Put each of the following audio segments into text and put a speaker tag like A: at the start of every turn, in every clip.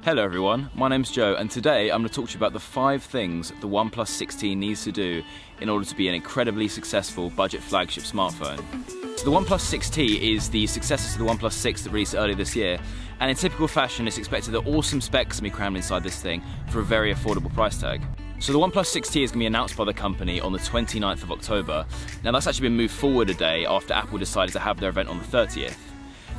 A: Hello everyone, my name's Joe and today I'm going to talk to you about the 5 things the OnePlus 6T needs to do in order to be an incredibly successful budget flagship smartphone. So the OnePlus 6T is the successor to the OnePlus 6 that released earlier this year, and in typical fashion it's expected that awesome specs can be crammed inside this thing for a very affordable price tag. So the OnePlus 6T is going to be announced by the company on the 29th of October. Now that's actually been moved forward a day after Apple decided to have their event on the 30th.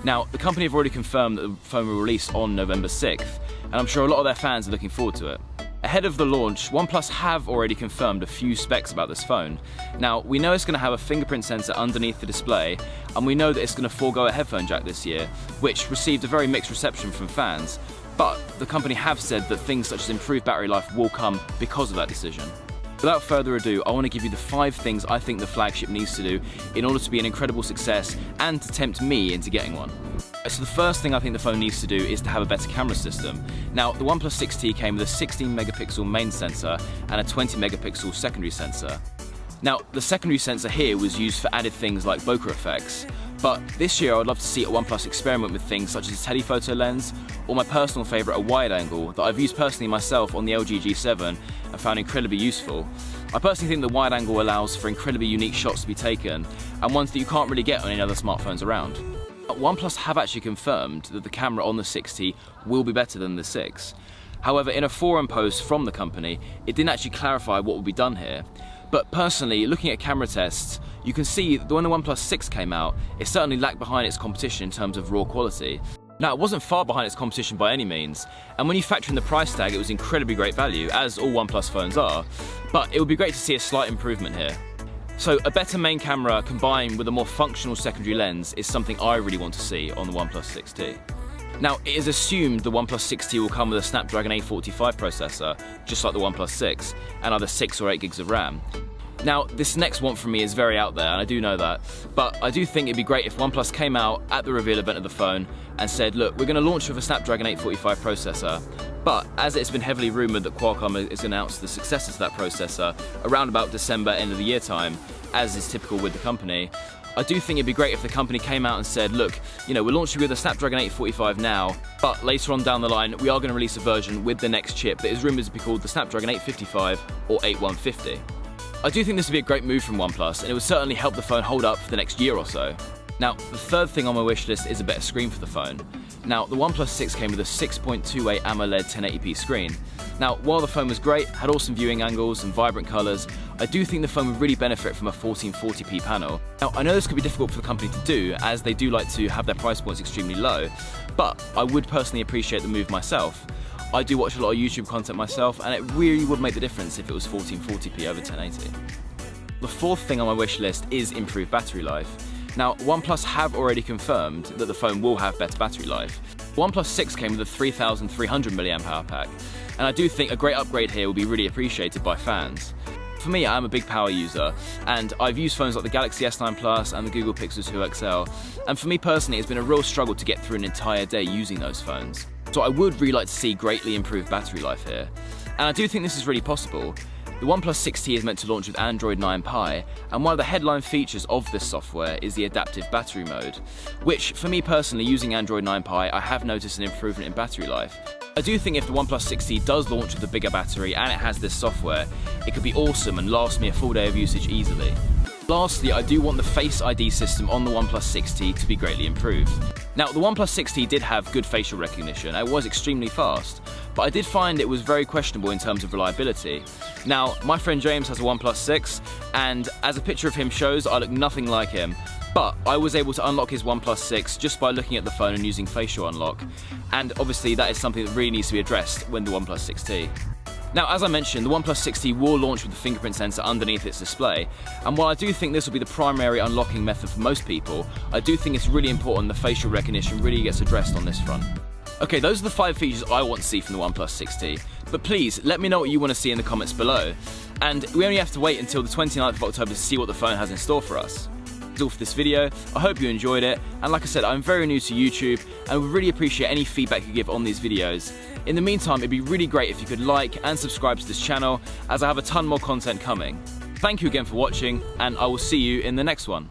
A: Now, the company have already confirmed that the phone will release on November 6th, and I'm sure a lot of their fans are looking forward to it. Ahead of the launch, OnePlus have already confirmed a few specs about this phone. Now, we know it's going to have a fingerprint sensor underneath the display, and we know that it's going to forego a headphone jack this year, which received a very mixed reception from fans. But the company have said that things such as improved battery life will come because of that decision. Without further ado, I want to give you the 5 things I think the flagship needs to do in order to be an incredible success and to tempt me into getting one. So the first thing I think the phone needs to do is to have a better camera system. Now, the OnePlus 6T came with a 16 megapixel main sensor and a 20 megapixel secondary sensor. Now, the secondary sensor here was used for added things like bokeh effects, but this year I would love to see OnePlus experiment with things such as a telephoto lens, or my personal favourite, a wide angle, that I've used personally myself on the LG G7 and found incredibly useful. I personally think the wide angle allows for incredibly unique shots to be taken, and ones that you can't really get on any other smartphones around. OnePlus have actually confirmed that the camera on the 6T will be better than the 6. However, in a forum post from the company, it didn't actually clarify what will be done here. But personally, looking at camera tests, you can see that when the OnePlus 6 came out, it certainly lagged behind its competition in terms of raw quality. Now, it wasn't far behind its competition by any means, and when you factor in the price tag, it was incredibly great value, as all OnePlus phones are, but it would be great to see a slight improvement here. So a better main camera combined with a more functional secondary lens is something I really want to see on the OnePlus 6T. Now, it is assumed the OnePlus 6T will come with a Snapdragon 845 processor, just like the OnePlus 6, and either 6 or 8 gigs of RAM. Now, this next one from me is very out there, and I do know that, but I do think it'd be great if OnePlus came out at the reveal event of the phone and said, look, we're going to launch with a Snapdragon 845 processor, but as it's been heavily rumoured that Qualcomm is going to announce the successor to that processor around about December, end of the year time, as is typical with the company, I do think it'd be great if the company came out and said, look, we're launching with a Snapdragon 845 now, but later on down the line, we are going to release a version with the next chip that is rumoured to be called the Snapdragon 855 or 8150. I do think this would be a great move from OnePlus, and it would certainly help the phone hold up for the next year or so. Now, the third thing on my wish list is a better screen for the phone. Now, the OnePlus 6 came with a 6.28 AMOLED 1080p screen. Now, while the phone was great, had awesome viewing angles and vibrant colours, I do think the phone would really benefit from a 1440p panel. Now, I know this could be difficult for the company to do, as they do like to have their price points extremely low, but I would personally appreciate the move myself. I do watch a lot of YouTube content myself, and it really would make the difference if it was 1440p over 1080. The fourth thing on my wish list is improved battery life. Now, OnePlus have already confirmed that the phone will have better battery life. OnePlus 6 came with a 3300 mAh pack, and I do think a great upgrade here will be really appreciated by fans. For me, I'm a big power user, and I've used phones like the Galaxy S9 Plus and the Google Pixel 2 XL, and for me personally, it's been a real struggle to get through an entire day using those phones. So I would really like to see greatly improved battery life here, and I do think this is really possible. The OnePlus 6T is meant to launch with Android 9 Pie, and one of the headline features of this software is the adaptive battery mode, which, for me personally, using Android 9 Pie, I have noticed an improvement in battery life. I do think if the OnePlus 6T does launch with a bigger battery and it has this software, it could be awesome and last me a full day of usage easily. Lastly, I do want the Face ID system on the OnePlus 6T to be greatly improved. Now, the OnePlus 6T did have good facial recognition, and it was extremely fast, but I did find it was very questionable in terms of reliability. Now, my friend James has a OnePlus 6, and as a picture of him shows, I look nothing like him, but I was able to unlock his OnePlus 6 just by looking at the phone and using facial unlock, and obviously that is something that really needs to be addressed when the OnePlus 6T. Now, as I mentioned, the OnePlus 6T will launch with the fingerprint sensor underneath its display, and while I do think this will be the primary unlocking method for most people, I do think it's really important the facial recognition really gets addressed on this front. Okay, those are the 5 features I want to see from the OnePlus 6T, but please let me know what you want to see in the comments below, and we only have to wait until the 29th of October to see what the phone has in store for us. That's all for this video. I hope you enjoyed it, and like I said, I'm very new to YouTube and would really appreciate any feedback you give on these videos. In the meantime, it'd be really great if you could like and subscribe to this channel, as I have a ton more content coming. Thank you again for watching, and I will see you in the next one.